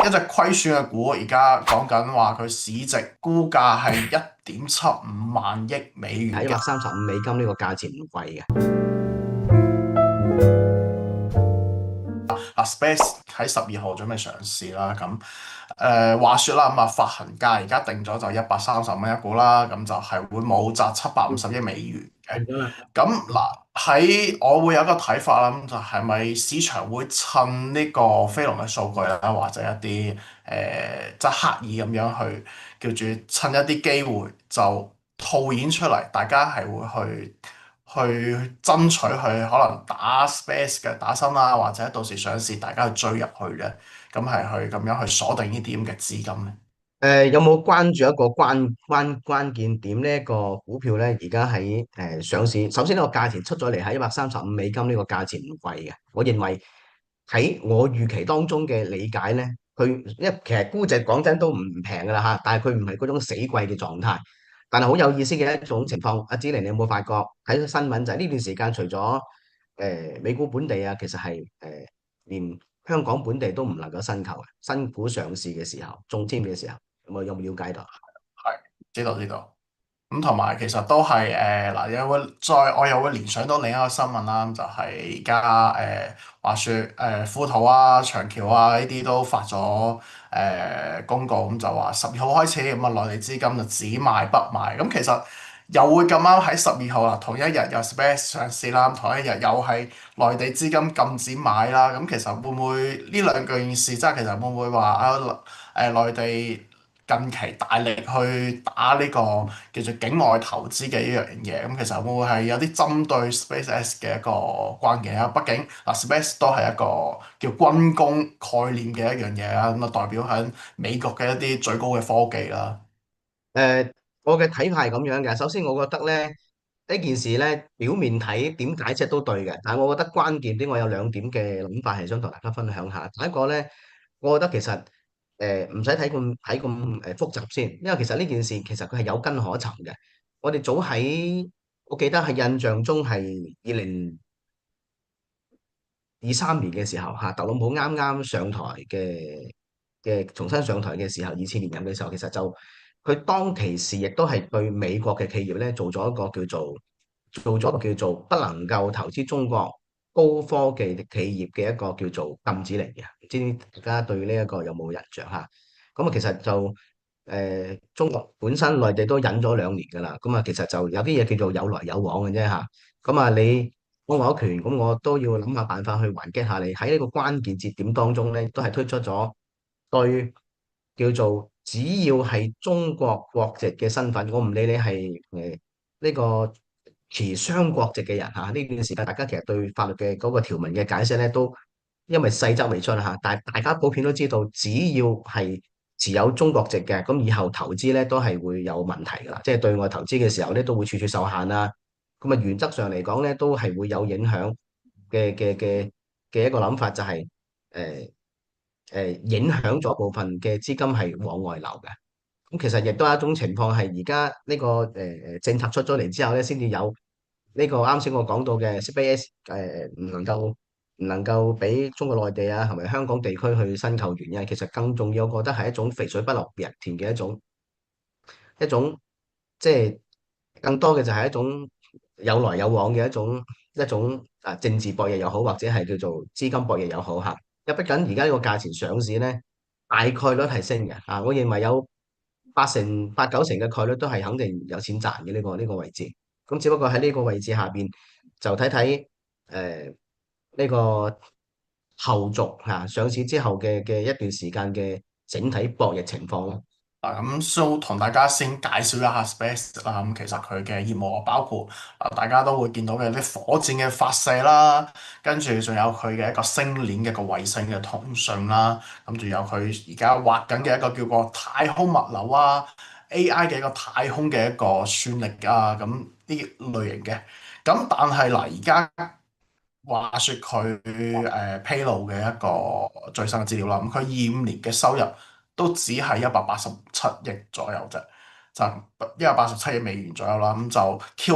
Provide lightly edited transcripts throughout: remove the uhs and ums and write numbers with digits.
一隻虧損嘅股，而家講緊話佢市值估價係1.75萬億美元嘅。喺135美金呢個價錢唔貴嘅。Space 喺12號準備上市啦，咁話說啦，咁啊發行價而家定咗就130蚊一股啦，咁就係會冇賺750億美元嘅。定咗啦。咁嗱喺我會有一個睇法啦，咁就係咪市場會趁呢個非農嘅數據啦，或者一啲即係刻意咁樣去叫住趁一啲機會就套現出嚟，大家係會去爭取去可能打 space 嘅打新啦，或者到時上市大家去追入去嘅，咁係去咁樣去鎖定呢啲咁嘅資金咧。有冇關注一個關鍵點呢？一個股票咧，而家喺上市。首先呢個價錢出咗嚟喺135美金呢個價錢唔貴嘅。我認為喺我預期當中嘅理解咧，佢因為其實估值講真都唔平噶啦嚇，但係佢唔係嗰種死貴嘅狀態。但係好有意思嘅一種情況，阿芝玲你有冇發覺睇到新聞就係呢段時間除咗美股本地啊，其實係連香港本地都唔能夠申購嘅新股上市嘅時候，中籤嘅時候。有冇了解到？係，知道知道。咁同埋其實都係嗱，我又會聯想到另一個新聞啦，就係而家話説富途啊、長橋啊呢啲都發咗公告，咁就話12號開始咁啊，內地資金就只賣不賣。咁其實又會咁啱喺12號啦，同一日有 Space 上市啦，同一日又係內地資金禁止買啦。咁其實會唔會呢兩件事，即係其實會唔會話內地近期大力去打呢個叫做境外投資嘅呢樣嘢，咁其實會唔會係有啲針對 SpaceX 嘅一個關鍵啊？畢竟嗱，Space 都係一個叫軍工概念嘅一樣嘢啦，咁啊代表喺美國嘅一啲最高嘅科技啦。誒，我嘅睇法係咁樣嘅。首先，我覺得咧呢件事咧表面睇點解釋都對嘅，但係我覺得關鍵啲，我有兩點嘅諗法係想同大家分享下。第一個咧，我覺得其實唔使睇咁複雜先，因為其實呢件事其實佢係有根可尋嘅。我哋早喺我記得係印象中係2023年嘅時候嚇，特朗普啱啱上台重新上台嘅時候，2次連任嘅時候，其實就佢當其時亦都係對美國嘅企業咧做咗一個叫做不能夠投資中國高科技企業嘅一個叫做禁止令嘅，唔知大家對呢一個有冇印象嚇？咁啊，其實就中國本身內地都忍咗2年㗎啦，咁啊，其實就有啲嘢叫做有來有往嘅啫嚇。咁啊，你幫我一拳，咁我都要諗下辦法去還擊下你。喺呢個關鍵節點當中咧，都係推出咗對叫做只要係中國國籍嘅身份，我唔理你係呢個持雙國籍嘅人嚇。呢段時間大家其實對法律嘅嗰個條文嘅解釋咧，都因為細則未出嚇，但係大家普遍都知道，只要係持有中國籍嘅，咁以後投資咧都係會有問題㗎啦。即係對外投資嘅時候咧，都會處處受限啦。咁啊，原則上嚟講咧，都係會有影響嘅一個諗法，就係誒影響咗部分嘅資金係往外流嘅。咁其實亦都有一種情況係而家呢個政策出咗嚟之後咧，先至有呢個啱先我講到嘅 CBS 唔能夠俾中國內地啊，同埋香港地區去申購原因。其實更重要，我覺得係一種肥水不流別人田嘅一種，即係更多嘅就係一種有來有往嘅一種政治博弈又好，或者係叫做資金博弈又好嚇。因為畢竟而家呢個價錢上市咧，大概率係升嘅啊！我認為有八九成嘅概率都係肯定有錢賺嘅呢個位置。咁只不過喺呢個位置下邊就睇睇呢個後續上市之後嘅一段時間嘅整體博弈情況咯。咁都同大家先介紹一下 Space 啦。咁其實佢嘅業務啊，包括大家都會見到嘅啲火箭嘅發射啦，跟住仲有佢嘅一個星鏈嘅一個衛星嘅通訊啦，咁仲有佢而家畫緊嘅一個叫做太空物流啊、AI 嘅一個太空嘅一個算力啊，咁呢類型嘅。咁但係嗱，而家話説佢披露嘅一個最新嘅資料啦，咁佢25年嘅收入都只係187億左右啫，就187億美元左右啦。咁就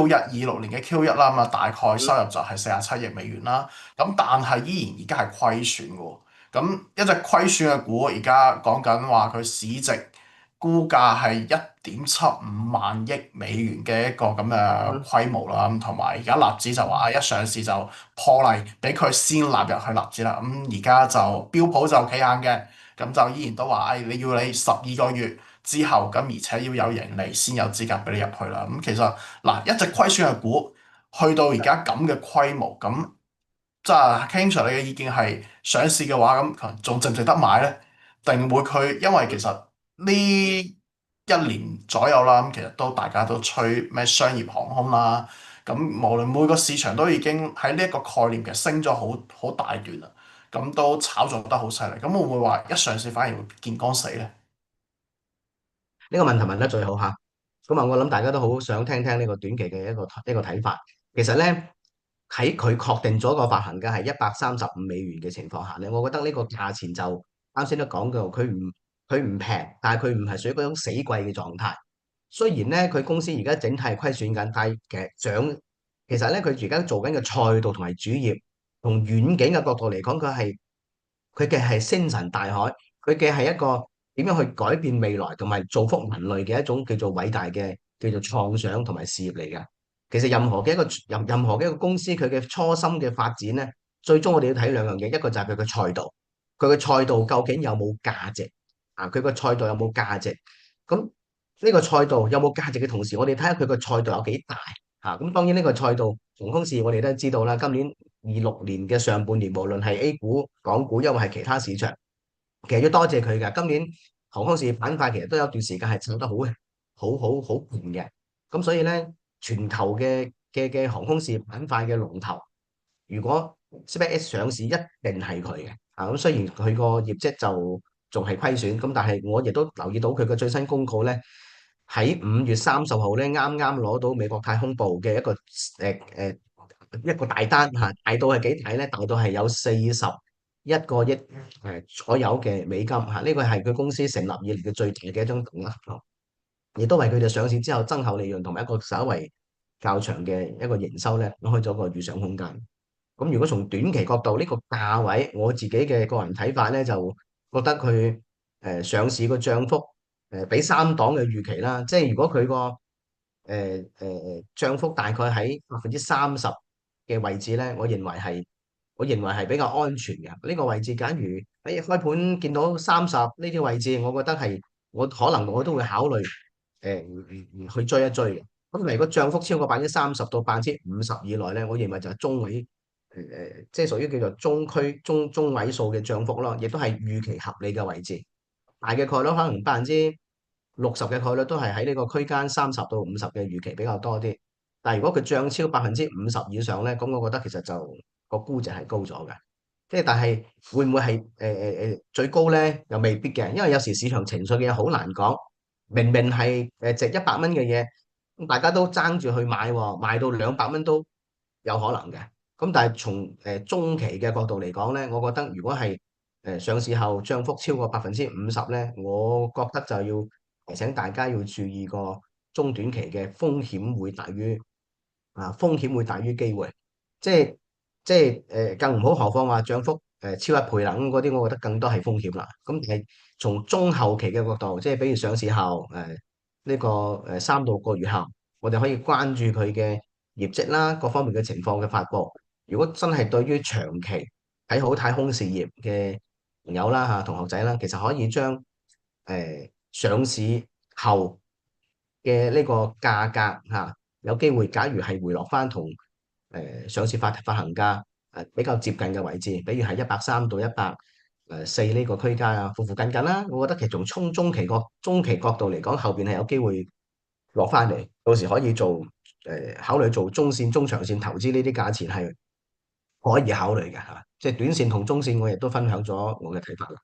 26年嘅 Q1啦，咁啊大概收入就係47億美元啦。咁但係依然而家係虧損嘅喎。咁一隻虧損嘅股，而家講緊話佢市值估價係1.75萬億美元嘅一個咁嘅嗯，規模啦。咁同埋而家納指就話一上市就破例，俾佢先納入去納指啦。咁而家就標普就企硬嘅，咁就依然都話，你12個月之後，咁而且要有盈利先有資格俾你入去啦。咁其實嗱，一隻虧損嘅股去到而家咁嘅規模，咁即係 King Sir 你嘅意見係上市嘅話，咁仲值唔值得買呢？定會佢因為其實呢1年左右啦，咁其實大家都吹咩商業航空啦，咁無論每個市場都已經喺呢一個概念其實升咗好大段啦，咁都炒作得好犀利，咁會唔會話一上市反而會見光死呢？呢個問題問得最好嚇。咁啊，我諗大家都好想聽聽呢個短期嘅一個睇法。其實咧，喺佢確定咗個發行價係135美元嘅情況下咧，我覺得呢個價錢就啱先都講過，佢唔平，但係佢唔係屬於嗰種死貴嘅狀態。雖然咧，佢公司而家整體係虧損緊，但係其實咧，佢而家做緊嘅賽道同埋主業，從遠景嘅角度嚟講，佢嘅係星辰大海，佢嘅係一個點樣去改變未來同埋造福人類嘅一種叫做偉大嘅叫做創想同埋事業嚟㗎。其實任何嘅一個公司，佢嘅初心嘅發展咧，最終我哋要睇兩樣嘢，一個就係佢嘅賽道，佢嘅賽道究竟有冇價值啊？佢個賽道有冇價值？咁呢個賽道有冇價值嘅同時，我哋睇下佢個賽道有幾大嚇。咁當然呢個賽道航空事業我哋都知道啦，今年26年嘅上半年，無論係 A 股、港股，因為係其他市場，其實要多謝佢㗎。今年航空事業板塊其實都有段時間係走得好勁嘅。咁所以咧，全球嘅航空事業板塊嘅龍頭，如果 SpaceX 上市，一定係佢嘅。啊，咁雖然佢個業績就仲係虧損，咁但係我亦都留意到佢個最新公告咧，喺5月30號咧，啱啱攞到美國太空部嘅一個大單嚇，大到係幾大咧？大到係有41個億左右嘅美金嚇，呢個係佢公司成立以嚟嘅最大嘅一張大額，亦都為佢哋上市之後增厚利潤同埋一個稍為較長嘅一個營收咧，開咗個預想空間。咁如果從短期角度呢個價位，我自己嘅個人睇法咧，就覺得佢上市個漲幅比3檔嘅預期啦，即係如果佢個漲幅大概喺30%嘅位置咧，我認為係比較安全嘅。呢個位置，假如喺開盤見到30呢啲位置，我覺得係可能我都會考慮去追一追嘅。咁如果漲幅超過30%到50%以內咧，我認為就係中位即係屬於叫做中區中位數嘅漲幅咯，亦都係預期合理嘅位置。大嘅概率可能60%嘅概率都係喺呢個區間30到50嘅預期比較多啲。但係如果佢漲超50%以上咧，咁我覺得其實就個估值係高咗嘅。即係但係會唔會係最高咧？又未必嘅，因為有時市場情緒嘅嘢好難講。明明係值100蚊嘅嘢，咁大家都爭住去買喎，賣到200蚊都有可能嘅。咁但係從中期嘅角度嚟講咧，我覺得如果係上市後漲幅超過50%咧，我覺得就要提醒大家要注意個中短期嘅風險會大於機會，即係更唔好，何況話漲幅超1倍啦，咁嗰啲我覺得更多係風險啦。咁但係從中後期嘅角度，即係比如上市後呢個3到6個月後，我哋可以關注佢嘅業績啦，各方面嘅情況嘅發布。如果真係對於長期睇好太空事業嘅朋友啦嚇，同學仔啦，其實可以將上市後嘅呢個價格嚇，有機會假如係回落翻同上市發行價比較接近嘅位置，比如係130到140呢個區間啊，附附近近啦。我覺得其實從中期角度嚟講，後邊係有機會落翻嚟，到時可以考慮做中線、中長線投資，呢啲價錢係可以考慮嘅嚇。即係短線同中線，我亦都分享咗我嘅睇法啦。